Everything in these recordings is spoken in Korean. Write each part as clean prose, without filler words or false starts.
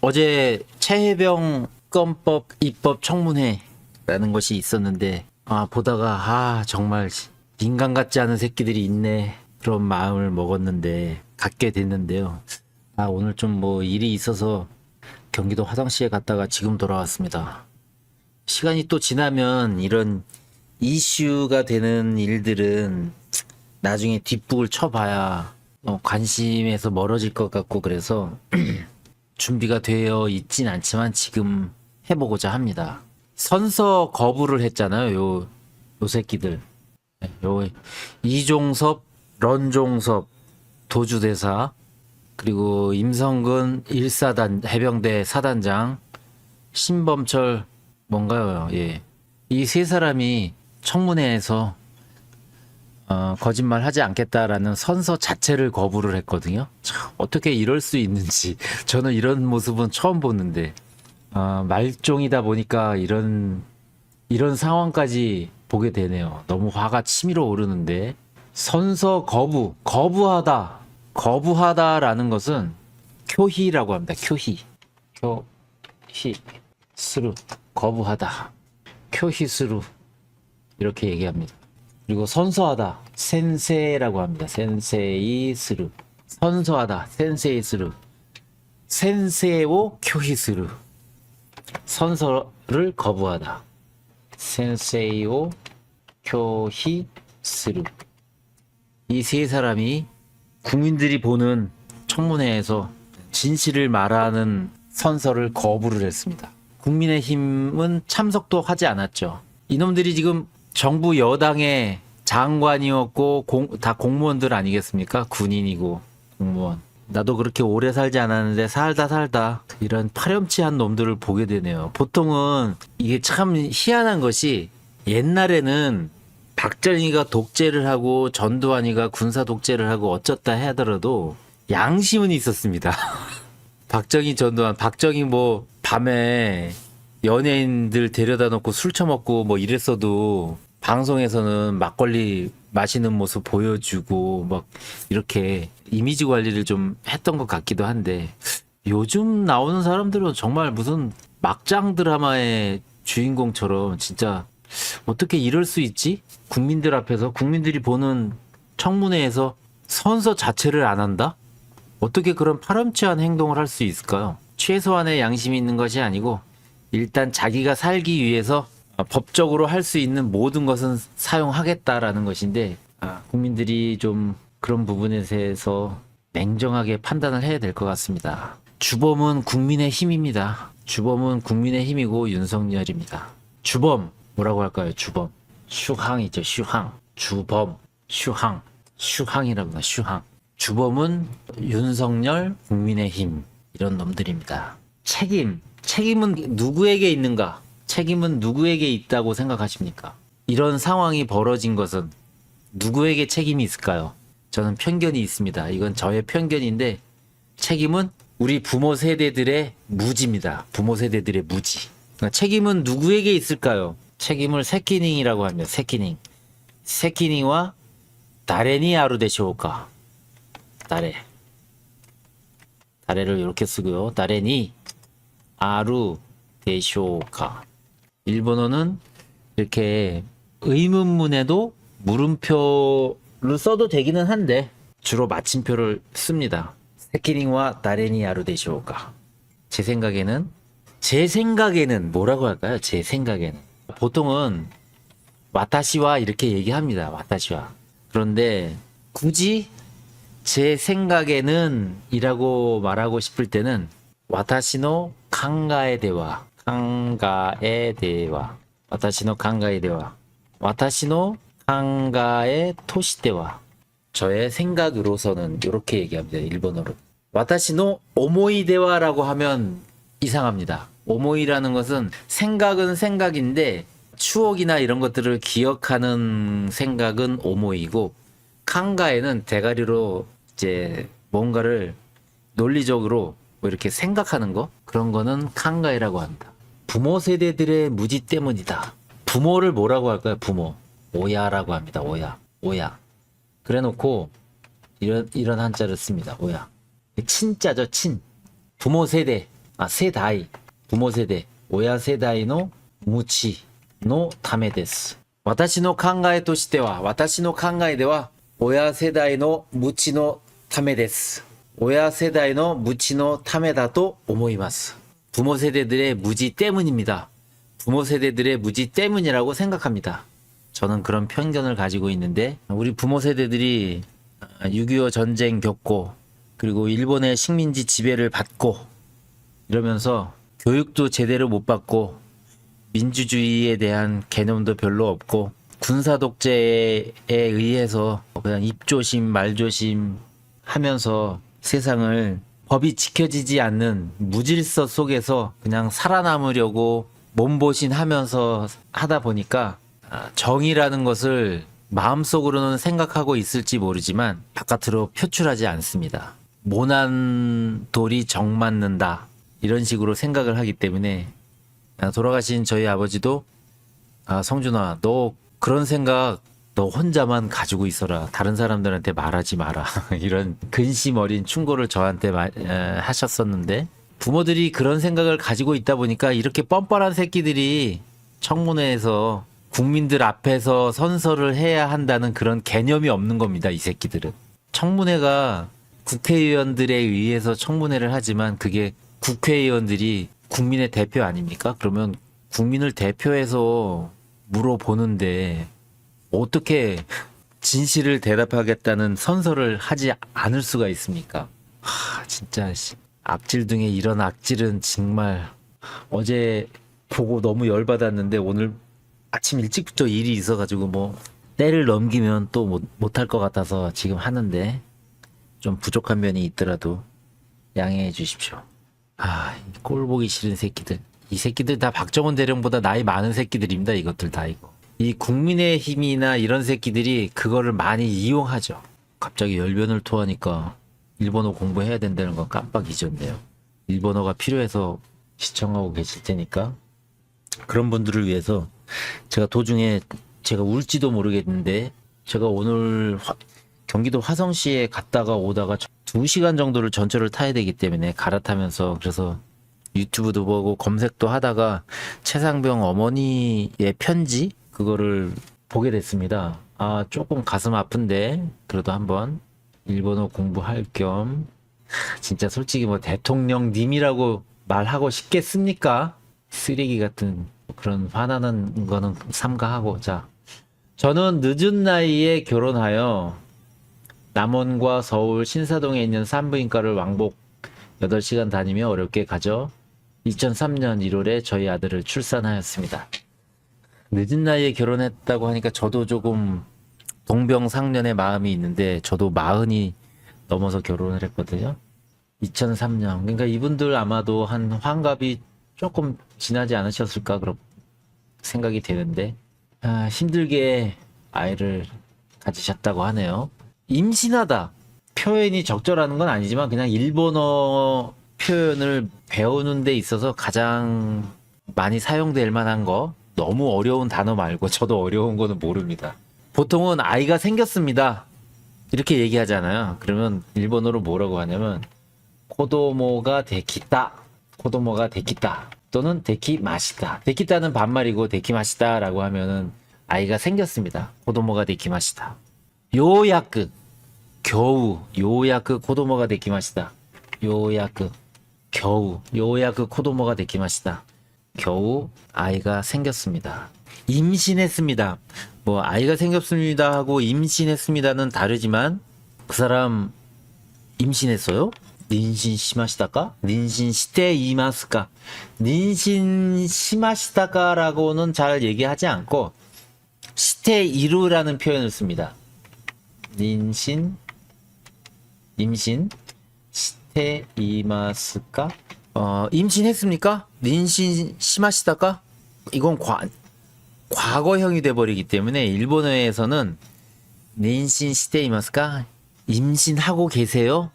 어제 최혜병 건법 입법 청문회라는 것이 있었는데 보다가 정말 인간 같지 않은 새끼들이 있네 그런 마음을 먹었는데 갖게 됐는데요. 오늘 좀 뭐 일이 있어서 경기도 화성시에 갔다가 지금 돌아왔습니다. 시간이 또 지나면 이런 이슈가 되는 일들은 나중에 뒷북을 쳐봐야 관심에서 멀어질 것 같고, 그래서 준비가 되어 있진 않지만 지금 해보고자 합니다. 선서 거부를 했잖아요. 요 새끼들. 요 이종섭, 런종섭 도주대사, 그리고 임성근 1사단 해병대 사단장, 신범철 뭔가요? 예. 이 세 사람이 청문회에서 거짓말 하지 않겠다라는 선서 자체를 거부를 했거든요. 참, 어떻게 이럴 수 있는지 저는 이런 모습은 처음 보는데 말종이다 보니까 이런 상황까지 보게 되네요. 너무 화가 치밀어 오르는데, 선서 거부하다라는 것은 표희라고 합니다. 표희 스루, 거부하다, 표희스루 이렇게 얘기합니다. 그리고 선서하다, 센세라고 합니다. 센세이스루. 선서하다, 센세이스루. 센세오 쿄히스루. 선서를 거부하다, 센세이오 쿄히스루. 이 세 사람이 국민들이 보는 청문회에서 진실을 말하는 선서를 거부를 했습니다. 국민의힘은 참석도 하지 않았죠. 이놈들이 지금 정부 여당의 장관이었고 다 공무원들 아니겠습니까? 군인이고 공무원. 나도 그렇게 오래 살지 않았는데 살다 이런 파렴치한 놈들을 보게 되네요. 보통은 이게 참 희한한 것이, 옛날에는 박정희가 독재를 하고 전두환이가 군사 독재를 하고 어쩌다 하더라도 양심은 있었습니다. 박정희, 전두환, 박정희 뭐 밤에 연예인들 데려다 놓고 술 처먹고 뭐 이랬어도 방송에서는 막걸리 마시는 모습 보여주고 막 이렇게 이미지 관리를 좀 했던 것 같기도 한데, 요즘 나오는 사람들은 정말 무슨 막장 드라마의 주인공처럼 진짜 어떻게 이럴 수 있지? 국민들 앞에서, 국민들이 보는 청문회에서 선서 자체를 안 한다? 어떻게 그런 파렴치한 행동을 할 수 있을까요? 최소한의 양심이 있는 것이 아니고 일단 자기가 살기 위해서 법적으로 할 수 있는 모든 것은 사용하겠다라는 것인데, 국민들이 좀 그런 부분에 대해서 냉정하게 판단을 해야 될 것 같습니다. 주범은 국민의 힘입니다. 주범은 국민의 힘이고 윤석열입니다. 주범 뭐라고 할까요? 주범 슈항이죠. 슈항. 주범 슈항이랍니다. 슈항. 주범은 윤석열, 국민의힘, 이런 놈들입니다. 책임은 누구에게 있는가? 책임은 누구에게 있다고 생각하십니까? 이런 상황이 벌어진 것은 누구에게 책임이 있을까요? 저는 편견이 있습니다. 이건 저의 편견인데, 책임은 우리 부모 세대들의 무지입니다. 부모 세대들의 무지. 그러니까 책임은 누구에게 있을까요? 책임을 세키닝이라고 합니다. 세키닝과 다레니 아루데시오카. 다레를 이렇게 쓰고요. 다레니 아루데시오카. 일본어는 이렇게 의문문에도 물음표를 써도 되기는 한데 주로 마침표를 씁니다. 세키닝과 다레니 아루데시오카. 제 생각에는 뭐라고 할까요? 제 생각에는 보통은 와타시와 이렇게 얘기합니다. 와타시와. 그런데 굳이 제 생각에는 이라고 말하고 싶을 때는 와타시노 칸가에 대와, 와타시노 칸가에 토시대와, 저의 생각으로서는 이렇게 얘기합니다. 일본어로. 와타시노 오모이데와라고 하면 이상합니다. 오모이라는 것은, 생각은 생각인데 추억이나 이런 것들을 기억하는 생각은 오모이고, 칸가에는 대가리로 이제 뭔가를 논리적으로 뭐 이렇게 생각하는 거, 그런 거는 칸가에라고 합니다. 부모 세대들의 무지 때문이다. 부모를 뭐라고 할까요? 부모 오야라고 합니다. 오야. 그래놓고 이런 한자를 씁니다. 오야. 친자죠. 부모 세대. 세다이. 부모 세대. 오야 세다이노 무치 노 타메 데스. 私の考えとしては、私の考えでは、親世代の無知のためです。親世代の無知のためだと思います. 부모 세대들의 무지 때문입니다. 부모 세대들의 무지 때문이라고 생각합니다. 저는 그런 편견을 가지고 있는데, 우리 부모 세대들이 6.25 전쟁 겪고, 그리고 일본의 식민지 지배를 받고, 이러면서 교육도 제대로 못 받고, 민주주의에 대한 개념도 별로 없고, 군사 독재에 의해서 그냥 입조심 말조심 하면서 세상을 법이 지켜지지 않는 무질서 속에서 그냥 살아남으려고 몸보신하면서 하다 보니까 정의라는 것을 마음속으로는 생각하고 있을지 모르지만 바깥으로 표출하지 않습니다. 모난 돌이 정 맞는다 이런 식으로 생각을 하기 때문에 돌아가신 저희 아버지도 성준아 너 그런 생각 너 혼자만 가지고 있어라. 다른 사람들한테 말하지 마라. 이런 근심 어린 충고를 저한테 하셨었는데 부모들이 그런 생각을 가지고 있다 보니까 이렇게 뻔뻔한 새끼들이 청문회에서 국민들 앞에서 선서를 해야 한다는 그런 개념이 없는 겁니다. 이 새끼들은. 청문회가 국회의원들에 의해서 청문회를 하지만 그게 국회의원들이 국민의 대표 아닙니까? 그러면 국민을 대표해서 물어보는데 어떻게 진실을 대답하겠다는 선서를 하지 않을 수가 있습니까? 진짜 악질 중에 이런 악질은 정말 어제 보고 너무 열받았는데 오늘 아침 일찍부터 일이 있어가지고 뭐 때를 넘기면 또 못할 것 같아서 지금 하는데 좀 부족한 면이 있더라도 양해해 주십시오. 이 꼴 보기 싫은 새끼들. 이 새끼들 다 박정원 대령보다 나이 많은 새끼들입니다. 이것들 다 이거. 이 국민의힘이나 이런 새끼들이 그거를 많이 이용하죠. 갑자기 열변을 토하니까 일본어 공부해야 된다는 건 깜빡 잊었네요. 일본어가 필요해서 시청하고 계실 테니까 그런 분들을 위해서 제가 도중에 제가 울지도 모르겠는데 제가 오늘 경기도 화성시에 갔다가 오다가 2시간 정도를 전철을 타야 되기 때문에 갈아타면서 그래서 유튜브도 보고 검색도 하다가 최상병 어머니의 편지 그거를 보게 됐습니다. 조금 가슴 아픈데 그래도 한번 일본어 공부할 겸 진짜 솔직히 뭐 대통령님이라고 말하고 싶겠습니까? 쓰레기 같은 그런 화나는 거는 삼가하고 자 저는 늦은 나이에 결혼하여 남원과 서울 신사동에 있는 산부인과를 왕복 8시간 다니며 어렵게 가져 2003년 1월에 저희 아들을 출산하였습니다. 늦은 나이에 결혼했다고 하니까 저도 조금 동병상련의 마음이 있는데 저도 40이 넘어서 결혼을 했거든요. 2003년. 그러니까 이분들 아마도 한 환갑이 조금 지나지 않으셨을까 그런 생각이 되는데 힘들게 아이를 가지셨다고 하네요. 임신하다. 표현이 적절한 건 아니지만 그냥 일본어 표현을 배우는 데 있어서 가장 많이 사용될 만한 거 너무 어려운 단어 말고 저도 어려운 거는 모릅니다. 보통은 아이가 생겼습니다. 이렇게 얘기하잖아요. 그러면 일본어로 뭐라고 하냐면 코도모가 데키타 코도모가 데키타 또는 데키마시다. 데키타는 반말이고 데키마시다라고 하면은 아이가 생겼습니다. 코도모가 데키마시다. 요야크 겨우 요야크 코도모가 데키마시다. 요야크 겨우 요야크 코도모가 데키마시다. 겨우 아이가 생겼습니다. 임신했습니다. 뭐 아이가 생겼습니다 하고 임신했습니다는 다르지만 그 사람 임신했어요? 닌신 시마시다까? 닌신 시대 이마스까? 닌신 시마시다까라고는 잘 얘기하지 않고 시대 이루라는 표현을 씁니다. 닌신 임신 시대 이마스까? 임신했습니까? 닌신 시마시다까? 이건 과거형이 돼버리기 때문에 일본어에서는 닌신 시대 이마스까? 임신하고 계세요?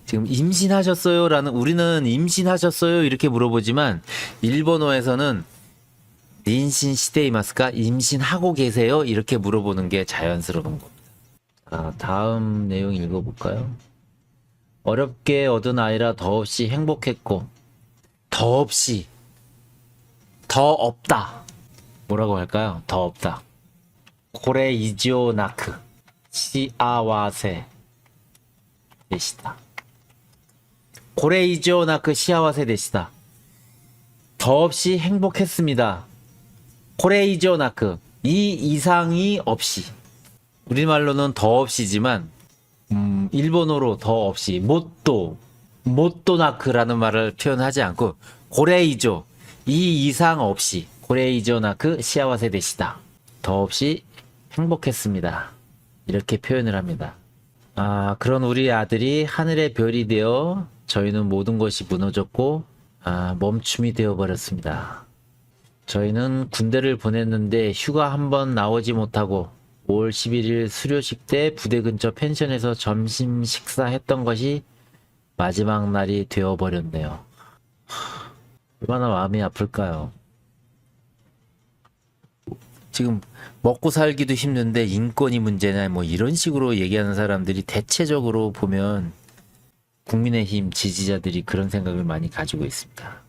지금 임신하셨어요? 라는 우리는 임신하셨어요? 이렇게 물어보지만 일본어에서는 닌신 시대 이마스까? 임신하고 계세요? 이렇게 물어보는 게 자연스러운 겁니다. 다음 내용 읽어볼까요? 어렵게 얻은 아이라 더없이 행복했고 더 없이, 더 없다. 뭐라고 할까요? 더 없다. 고레 이지오 나크 시아와세 되시다. 고레 이지오 나크 시아와세 되시다. 더 없이 행복했습니다. 고레 이지오 나크 이 이상이 없이. 우리말로는 더 없이지만 일본어로 더 없이 못도나크라는 말을 표현하지 않고 고레이조 이 이상 없이 고레이조 나크 시아와세 되시다. 더 없이 행복했습니다. 이렇게 표현을 합니다. 그런 우리 아들이 하늘의 별이 되어 저희는 모든 것이 무너졌고 멈춤이 되어 버렸습니다. 저희는 군대를 보냈는데 휴가 한번 나오지 못하고 5월 11일 수료식 때 부대 근처 펜션에서 점심 식사했던 것이 마지막 날이 되어버렸네요. 얼마나 마음이 아플까요? 지금 먹고 살기도 힘든데 인권이 문제냐 뭐 이런 식으로 얘기하는 사람들이 대체적으로 보면 국민의힘 지지자들이 그런 생각을 많이 가지고 있습니다.